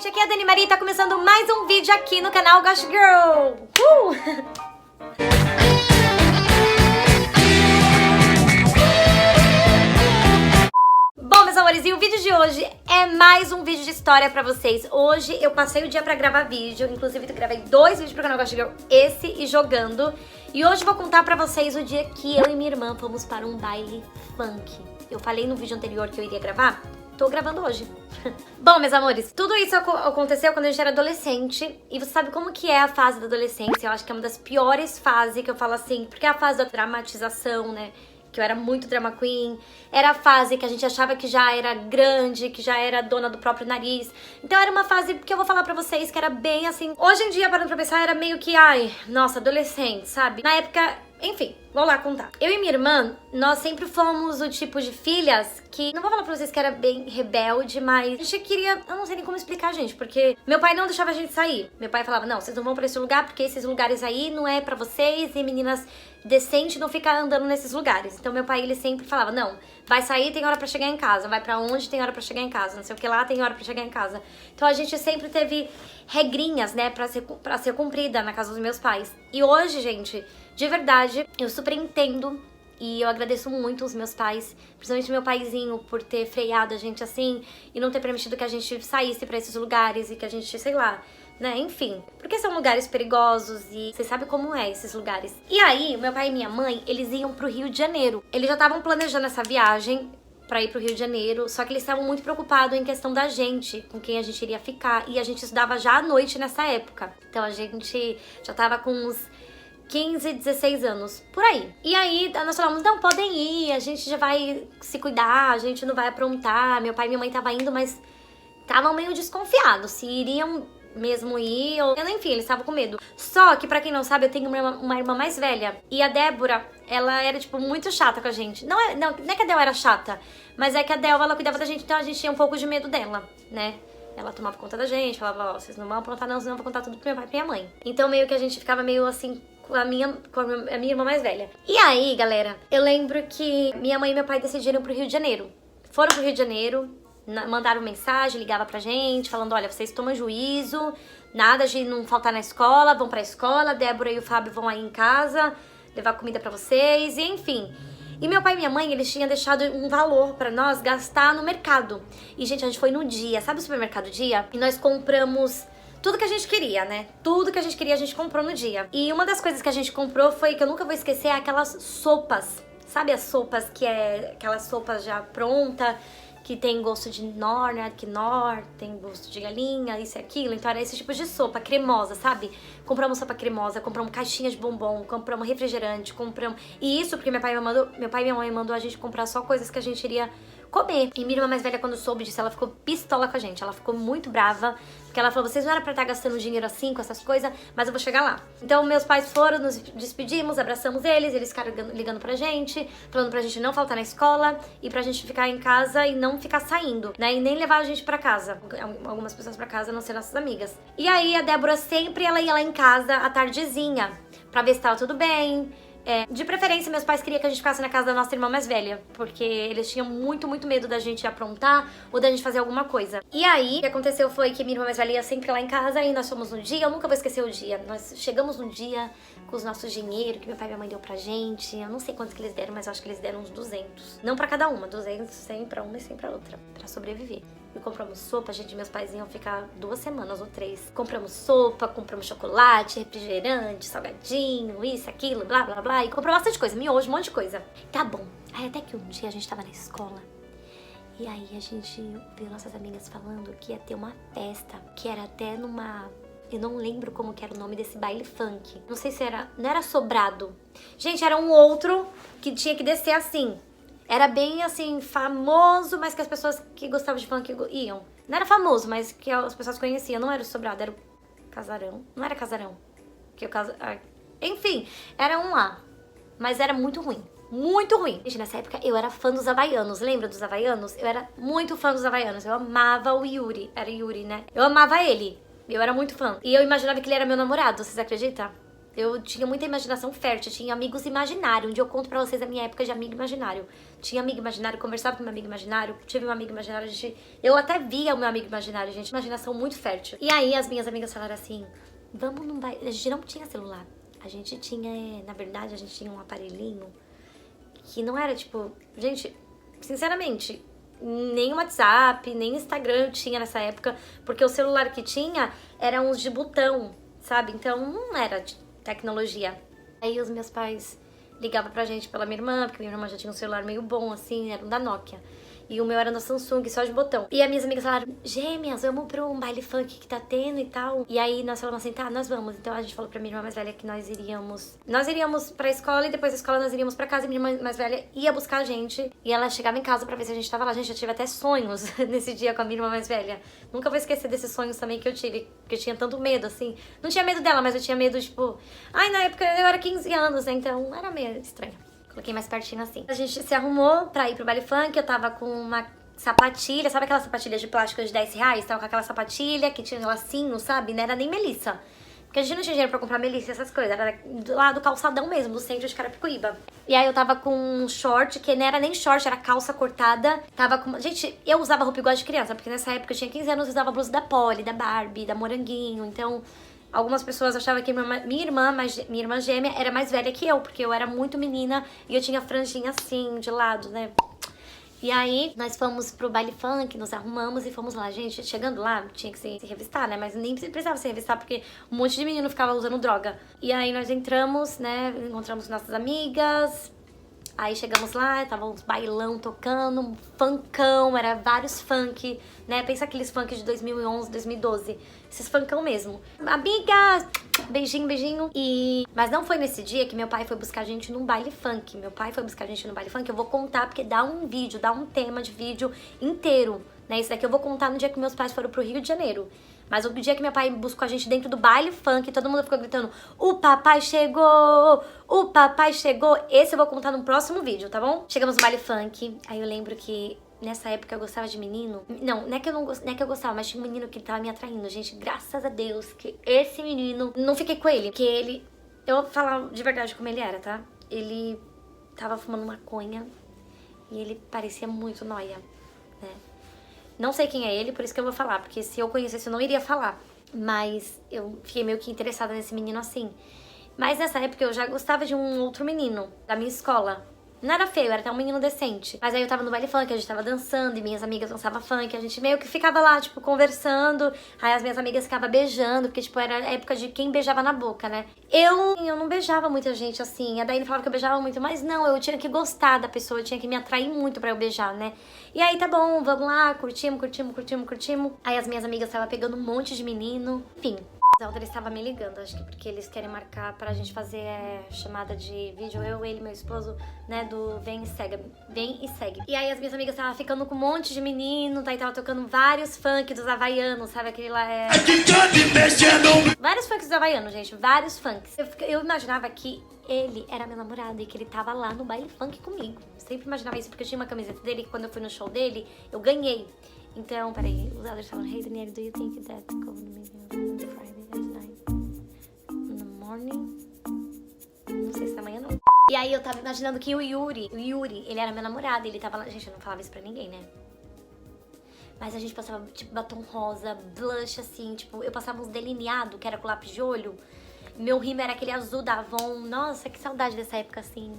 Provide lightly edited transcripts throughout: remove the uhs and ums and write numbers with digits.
gente, aqui é a Dani Maria e tá começando mais um vídeo aqui no canal Gosh Girl. Bom, meus amores, e o vídeo de hoje é mais um vídeo de história pra vocês. Hoje eu passei o dia pra gravar vídeo, inclusive eu gravei 2 vídeos pro canal Gosh Girl, esse e jogando. E hoje eu vou contar pra vocês o dia que eu e minha irmã fomos para um baile funk. Eu falei no vídeo anterior que eu iria gravar, tô gravando hoje. Bom, meus amores, tudo isso aconteceu quando a gente era adolescente. E você sabe como que é a fase da adolescência? Eu acho que é uma das piores fases que eu falo assim, porque é a fase da dramatização, né? Que eu era muito drama queen, era a fase que a gente achava que já era grande, que já era dona do próprio nariz. Então era uma fase que eu vou falar pra vocês que era bem assim... Hoje em dia, parando pra pensar, era meio que, ai, nossa, adolescente, sabe? Na época, enfim, vou lá contar. Eu e minha irmã, nós sempre fomos o tipo de filhas que... Não vou falar pra vocês que era bem rebelde, mas a gente queria... Eu não sei nem como explicar, gente, porque meu pai não deixava a gente sair. Meu pai falava, não, vocês não vão pra esse lugar porque esses lugares aí não é pra vocês e meninas decentes não ficam andando nesses lugares. Então meu pai, ele sempre falava, não, vai sair, tem hora pra chegar em casa, vai pra onde, tem hora pra chegar em casa, não sei o que lá, tem hora pra chegar em casa. Então a gente sempre teve regrinhas, né, pra ser cumprida na casa dos meus pais. E hoje, gente, de verdade, eu super entendo e eu agradeço muito os meus pais, principalmente meu paizinho, por ter freado a gente assim e não ter permitido que a gente saísse pra esses lugares e que a gente, sei lá, né, enfim, porque são lugares perigosos e vocês sabem como é esses lugares. E aí, meu pai e minha mãe, eles iam pro Rio de Janeiro. Eles já estavam planejando essa viagem pra ir pro Rio de Janeiro, só que eles estavam muito preocupados em questão da gente, com quem a gente iria ficar, e a gente estudava já à noite nessa época. Então a gente já tava com uns 15, 16 anos, por aí. E aí, nós falamos, não, podem ir, a gente já vai se cuidar, a gente não vai aprontar. Meu pai e minha mãe estavam indo, mas estavam meio desconfiados se iriam mesmo ir, ou... Enfim, eles estavam com medo. Só que, pra quem não sabe, eu tenho uma irmã mais velha. E a Débora, ela era, tipo, muito chata com a gente. Não é que a Débora era chata, mas é que a Débora, ela cuidava da gente, então a gente tinha um pouco de medo dela, né? Ela tomava conta da gente, falava, ó, vocês não vão aprontar não, senão eu vou contar tudo pro meu pai e pra minha mãe. Então meio que a gente ficava meio assim com a minha irmã mais velha. E aí, galera, eu lembro que minha mãe e meu pai decidiram pro Rio de Janeiro. Foram pro Rio de Janeiro, mandaram mensagem, ligava pra gente, falando, olha, vocês tomam juízo, nada de não faltar na escola, vão pra escola, a Débora e o Fábio vão aí em casa, levar comida pra vocês, e enfim. E meu pai e minha mãe, eles tinham deixado um valor pra nós gastar no mercado. E, gente, a gente foi no Dia, sabe o supermercado Dia? E nós compramos tudo que a gente queria, né? Tudo que a gente queria, a gente comprou no Dia. E uma das coisas que a gente comprou foi, que eu nunca vou esquecer, aquelas sopas. Sabe as sopas que é aquelas sopas já pronta, que tem gosto de Knorr, né? Knorr, tem gosto de galinha, isso e aquilo. Então era esse tipo de sopa, cremosa, sabe? Compramos sopa cremosa, compramos caixinha de bombom, compramos refrigerante, compramos... E isso porque meu pai e minha mãe mandou a gente comprar só coisas que a gente iria comer. E minha irmã mais velha, quando soube disso, ela ficou pistola com a gente. Ela ficou muito brava, porque ela falou, vocês não eram pra estar gastando dinheiro assim com essas coisas, mas eu vou chegar lá. Então meus pais foram, nos despedimos, abraçamos eles ficaram ligando pra gente, falando pra gente não faltar na escola e pra gente ficar em casa e não ficar saindo, né? E nem levar a gente pra casa, algumas pessoas pra casa, a não ser nossas amigas. E aí a Débora sempre, ela ia lá em casa à tardezinha, pra ver se tava tudo bem. De preferência, meus pais queriam que a gente ficasse na casa da nossa irmã mais velha, porque eles tinham muito, muito medo da gente aprontar ou da gente fazer alguma coisa. E aí, o que aconteceu foi que minha irmã mais velha ia sempre lá em casa e nós fomos no dia, eu nunca vou esquecer o dia. Nós chegamos no dia com os nossos dinheiro que meu pai e minha mãe deu pra gente. Eu não sei quantos que eles deram, mas eu acho que eles deram uns 200. Não pra cada uma, 200, 100 pra uma e 100 pra outra, pra sobreviver. E compramos sopa, gente, meus pais iam ficar 2 semanas ou 3. Compramos sopa, compramos chocolate, refrigerante, salgadinho, isso, aquilo, blá, blá, blá. E compramos bastante coisa, miojo, um monte de coisa. Tá bom. Aí até que um dia a gente tava na escola. E aí a gente viu nossas amigas falando que ia ter uma festa, que era até numa... Eu não lembro como que era o nome desse baile funk. Não sei se era... Não era Sobrado. Gente, era um outro que tinha que descer assim. Era bem, assim, famoso, mas que as pessoas que gostavam de funk iam. Não era famoso, mas que as pessoas conheciam. Não era o Sobrado, era o Casarão. Não era Casarão. Enfim, era um lá. Mas era muito ruim. Muito ruim. Gente, nessa época eu era fã dos Havaianos. Lembra dos Havaianos? Eu era muito fã dos Havaianos. Eu amava o Yuri. Era Yuri, né? Eu amava ele. Eu era muito fã. E eu imaginava que ele era meu namorado, vocês acreditam? Eu tinha muita imaginação fértil, tinha amigos imaginários. Um dia eu conto pra vocês a minha época de amigo imaginário. Tinha amigo imaginário, conversava com meu amigo imaginário, tive um amigo imaginário, eu até via o meu amigo imaginário, gente. Imaginação muito fértil. E aí as minhas amigas falaram assim, vamos num baile. A gente não tinha celular. A gente tinha, na verdade, a gente tinha um aparelhinho que não era tipo... Gente, sinceramente, nem WhatsApp, nem Instagram eu tinha nessa época, porque o celular que tinha era uns de botão, sabe? Então não era de tecnologia. Aí os meus pais ligavam pra gente pela minha irmã, porque minha irmã já tinha um celular meio bom, assim, era um da Nokia. E o meu era no Samsung, só de botão. E as minhas amigas falaram, gêmeas, vamos pro um baile funk que tá tendo e tal. E aí nós falamos assim, tá, nós vamos. Então a gente falou pra minha irmã mais velha que nós iríamos pra escola e depois da escola nós iríamos pra casa. E minha irmã mais velha ia buscar a gente. E ela chegava em casa pra ver se a gente tava lá. Gente, eu tive até sonhos nesse dia com a minha irmã mais velha. Nunca vou esquecer desses sonhos também que eu tive, porque eu tinha tanto medo, assim. Não tinha medo dela, mas eu tinha medo, tipo... Ai, na época eu era 15 anos, né? Então era meio estranho. Coloquei mais pertinho assim. A gente se arrumou pra ir pro baile funk. Eu tava com uma sapatilha, sabe aquela sapatilha de plástico de 10 reais? Tava com aquela sapatilha que tinha lacinho, sabe? Não era nem Melissa. Porque a gente não tinha dinheiro pra comprar Melissa e essas coisas. Era lá do calçadão mesmo, do centro de Carapicuíba. E aí eu tava com um short, que não era nem short, era calça cortada. Tava com... Gente, eu usava roupa igual de criança, porque nessa época eu tinha 15 anos, eu usava blusa da Polly, da Barbie, da Moranguinho. Então... Algumas pessoas achavam que minha irmã gêmea era mais velha que eu, porque eu era muito menina e eu tinha franjinha assim, de lado, né? E aí, nós fomos pro baile funk, nos arrumamos e fomos lá. Gente, chegando lá, tinha que se revistar, né? Mas nem precisava se revistar, porque um monte de menino ficava usando droga. E aí, nós entramos, né? Encontramos nossas amigas. Aí chegamos lá, tava uns bailão tocando, um funkão, era vários funk, né? Pensa aqueles funk de 2011, 2012. Esses funkão mesmo. Amiga! Beijinho, beijinho. Mas não foi nesse dia que meu pai foi buscar a gente num baile funk. Meu pai foi buscar a gente no baile funk. Eu vou contar porque dá um vídeo, dá um tema de vídeo inteiro, né? Isso daqui eu vou contar no dia que meus pais foram pro Rio de Janeiro. Mas o dia que meu pai buscou a gente dentro do baile funk, todo mundo ficou gritando, o papai chegou! O papai chegou! Esse eu vou contar no próximo vídeo, tá bom? Chegamos no baile funk, aí eu lembro que nessa época eu gostava de menino. Não é que eu gostava, mas tinha um menino que tava me atraindo, gente. Graças a Deus que esse menino... Não fiquei com ele, porque ele... Eu vou falar de verdade como ele era, tá? Ele tava fumando maconha e ele parecia muito nóia, né? Não sei quem é ele, por isso que eu vou falar, porque se eu conhecesse eu não iria falar. Mas eu fiquei meio que interessada nesse menino assim. Mas nessa época eu já gostava de um outro menino da minha escola. Não era feio, era até um menino decente. Mas aí eu tava no baile funk, a gente tava dançando e minhas amigas dançavam funk. A gente meio que ficava lá, tipo, conversando. Aí as minhas amigas ficavam beijando, porque, tipo, era a época de quem beijava na boca, né? Eu não beijava muita gente assim. A Daíne falava que eu beijava muito, mas não, eu tinha que gostar da pessoa, eu tinha que me atrair muito pra eu beijar, né? E aí, tá bom, vamos lá, curtimos. Aí as minhas amigas estavam pegando um monte de menino. Enfim. O Zelda estava me ligando, acho que porque eles querem marcar pra gente fazer chamada de vídeo, eu, ele, meu esposo, né, do Vem e Segue. E aí as minhas amigas estavam ficando com um monte de menino, daí tava tocando vários funk dos havaianos, sabe, aquele lá Vários funks dos havaianos, gente, vários funks. Eu imaginava que ele era meu namorado e que ele tava lá no baile funk comigo. Sempre imaginava isso porque eu tinha uma camiseta dele que quando eu fui no show dele, eu ganhei. Então, peraí, os others falam, hey Daniela, do you think that's cold on Friday at night? In the morning? Não sei se é amanhã não. E aí eu tava imaginando que o Yuri, ele era meu namorado, ele tava lá, gente, eu não falava isso pra ninguém, né? Mas a gente passava, tipo, batom rosa, blush, assim, tipo, eu passava uns delineados, que era com lápis de olho. Meu rímel era aquele azul da Avon. Nossa, que saudade dessa época, assim.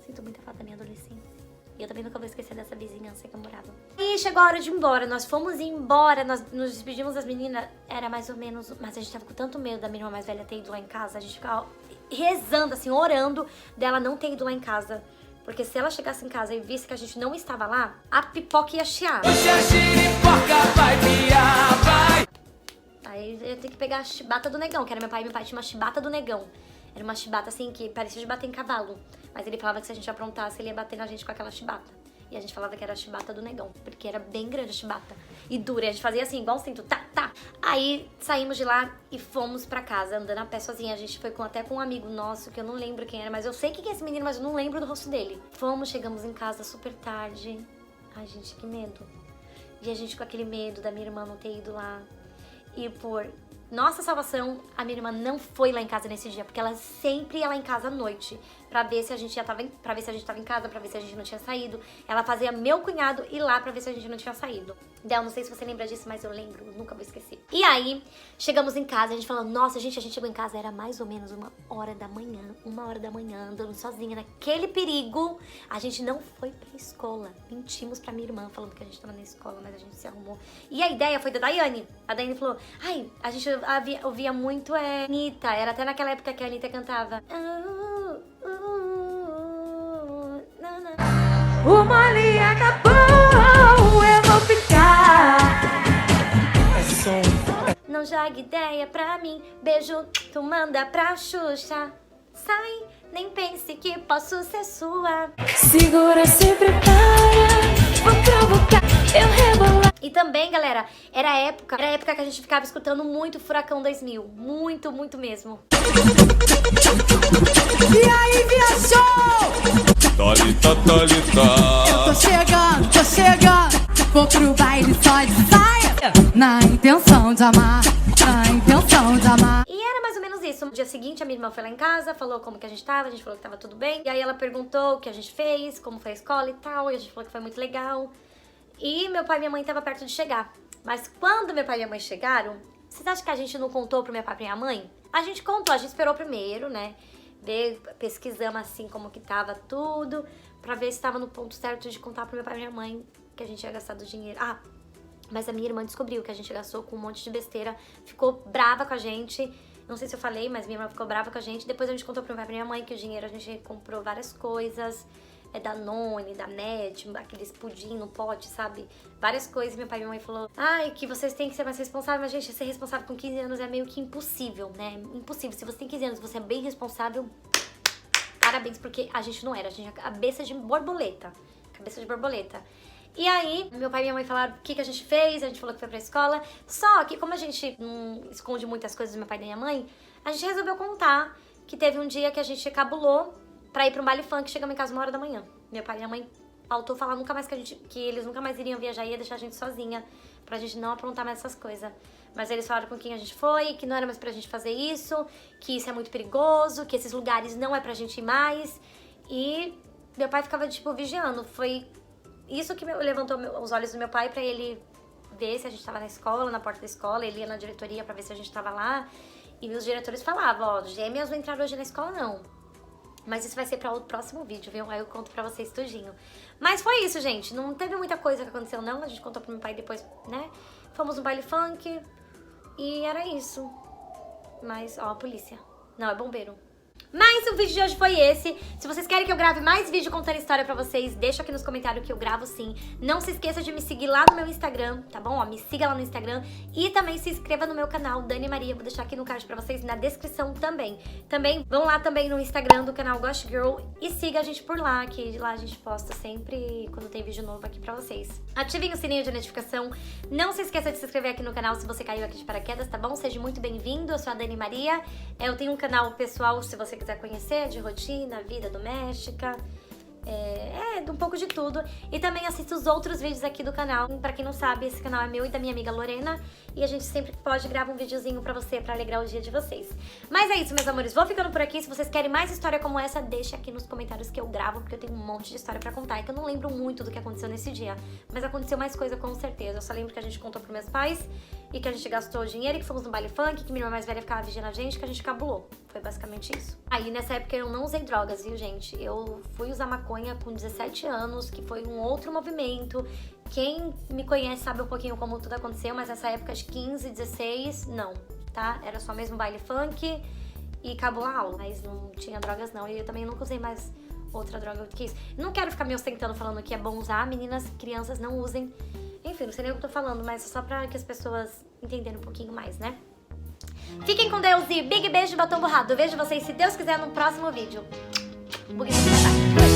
Sinto muita falta da minha adolescência. E eu também nunca vou esquecer dessa vizinhança que eu morava. E chegou a hora de ir embora. Nós fomos embora, nós nos despedimos das meninas. Era mais ou menos... Mas a gente tava com tanto medo da minha irmã mais velha ter ido lá em casa. A gente ficava rezando, assim, orando dela não ter ido lá em casa. Porque se ela chegasse em casa e visse que a gente não estava lá, a pipoca ia chiar. Aí eu ia ter que pegar a chibata do negão, que era meu pai. Meu pai tinha uma chibata do negão. Era uma chibata assim que parecia de bater em cavalo. Mas ele falava que se a gente aprontasse, ele ia bater na gente com aquela chibata. E a gente falava que era a chibata do negão, porque era bem grande a chibata. E dura, e a gente fazia assim, igual um cinto, tá, tá. Aí saímos de lá e fomos pra casa, andando a pé sozinha. A gente foi até com um amigo nosso, que eu não lembro quem era, mas eu sei quem é esse menino, mas eu não lembro do rosto dele. Chegamos em casa super tarde. Ai, gente, que medo. E a gente com aquele medo da minha irmã não ter ido lá. E por nossa salvação, a minha irmã não foi lá em casa nesse dia, porque ela sempre ia lá em casa à noite, pra ver se a gente tava em casa, pra ver se a gente não tinha saído. Ela fazia meu cunhado ir lá pra ver se a gente não tinha saído. Del, não sei se você lembra disso, mas eu lembro, nunca vou esquecer. E aí, chegamos em casa, a gente falou, nossa, gente, a gente chegou em casa, era mais ou menos 1h da manhã, andando sozinha, naquele perigo. A gente não foi pra escola, mentimos pra minha irmã, falando que a gente tava na escola, mas a gente se arrumou. E a ideia foi da Daiane. A Daiane falou, ai, a gente ouvia muito Anitta, era até naquela época que a Anitta cantava. O mole acabou, eu vou ficar. Não jogue ideia pra mim, beijo tu manda pra Xuxa. Sai, nem pense que posso ser sua. Segura, se prepara, vou provocar, eu rebolar. E também, galera, era a época que a gente ficava escutando muito Furacão 2000. Muito, muito mesmo. E aí, viajou? Thalita, Thalita. Eu tô chegando. Vou pro baile só de saia. Na intenção de amar. E era mais ou menos isso. No dia seguinte, a minha irmã foi lá em casa, falou como que a gente falou que tava tudo bem. E aí ela perguntou o que a gente fez, como foi a escola e tal. E a gente falou que foi muito legal. E meu pai e minha mãe estavam perto de chegar. Mas quando meu pai e minha mãe chegaram, vocês acham que a gente não contou pro meu pai e pra minha mãe? A gente contou, a gente esperou primeiro, né? Pesquisamos assim como que tava tudo, pra ver se tava no ponto certo de contar pro meu pai e minha mãe que a gente tinha gastado dinheiro. Ah, mas a minha irmã descobriu que a gente gastou com um monte de besteira, ficou brava com a gente. Não sei se eu falei, mas minha irmã ficou brava com a gente. Depois a gente contou pro meu pai e pra minha mãe que o dinheiro a gente comprou várias coisas. Da None, da Net, aqueles pudim no pote, sabe? Várias coisas. Meu pai e minha mãe falou, ai, que vocês têm que ser mais responsáveis. Mas, gente, ser responsável com 15 anos é meio que impossível, né? Impossível. Se você tem 15 anos e você é bem responsável, parabéns, porque a gente não era. A gente é cabeça de borboleta. Cabeça de borboleta. E aí, meu pai e minha mãe falaram o que a gente fez, a gente falou que foi pra escola. Só que, como a gente não esconde muitas coisas do meu pai e da minha mãe, a gente resolveu contar que teve um dia que a gente cabulou pra ir pro baile funk, chegamos em casa 1h da manhã. Meu pai e minha mãe faltou falar nunca mais que eles nunca mais iriam viajar e ia deixar a gente sozinha, pra gente não aprontar mais essas coisas. Mas eles falaram com quem a gente foi, que não era mais pra gente fazer isso, que isso é muito perigoso, que esses lugares não é pra gente ir mais. E meu pai ficava, tipo, vigiando. Foi isso que levantou os olhos do meu pai pra ele ver se a gente tava na escola, na porta da escola. Ele ia na diretoria pra ver se a gente tava lá. E os diretores falavam, ó, gêmeas não entraram hoje na escola, não. Mas isso vai ser para o próximo vídeo, viu? Aí eu conto pra vocês tudinho. Mas foi isso, gente. Não teve muita coisa que aconteceu, não. A gente contou pro meu pai depois, né? Fomos no baile funk e era isso. Mas, ó, a polícia. Não, é bombeiro. Mas o vídeo de hoje foi esse. Se vocês querem que eu grave mais vídeo contando história pra vocês, deixa aqui nos comentários que eu gravo sim. Não se esqueça de me seguir lá no meu Instagram, tá bom? Ó, me siga lá no Instagram. E também se inscreva no meu canal, Dani Maria. Vou deixar aqui no card pra vocês, na descrição também. Também vão lá também no Instagram do canal Gosh Girl e siga a gente por lá, que lá a gente posta sempre quando tem vídeo novo aqui pra vocês. Ativem o sininho de notificação. Não se esqueça de se inscrever aqui no canal se você caiu aqui de paraquedas, tá bom? Seja muito bem-vindo. Eu sou a Dani Maria. Eu tenho um canal pessoal, se você quiser conhecer, de rotina, vida doméstica, um pouco de tudo. E também assista os outros vídeos aqui do canal. Pra quem não sabe, esse canal é meu e da minha amiga Lorena. E a gente sempre pode gravar um videozinho pra você, pra alegrar o dia de vocês. Mas é isso, meus amores. Vou ficando por aqui. Se vocês querem mais história como essa, deixa aqui nos comentários que eu gravo, porque eu tenho um monte de história pra contar. É que eu não lembro muito do que aconteceu nesse dia. Mas aconteceu mais coisa, com certeza. Eu só lembro que a gente contou pros meus pais e que a gente gastou dinheiro, que fomos no baile funk, que minha irmã mais velha ficava vigiando a gente, que a gente cabulou. Foi basicamente isso. Aí, nessa época, eu não usei drogas, viu, gente? Eu fui usar maconha com 17 anos, que foi um outro movimento. Quem me conhece sabe um pouquinho como tudo aconteceu, mas nessa época de 15, 16, não, tá? Era só mesmo baile funk e acabou a aula, mas não tinha drogas não. E eu também nunca usei mais outra droga do que isso. Não quero ficar me ostentando falando que é bom usar, meninas, crianças não usem. Enfim, não sei nem o que eu tô falando, mas é só pra que as pessoas entenderem um pouquinho mais, né? Fiquem com Deus e big beijo de batom borrado. Eu vejo vocês, se Deus quiser, no próximo vídeo. Um pouquinho de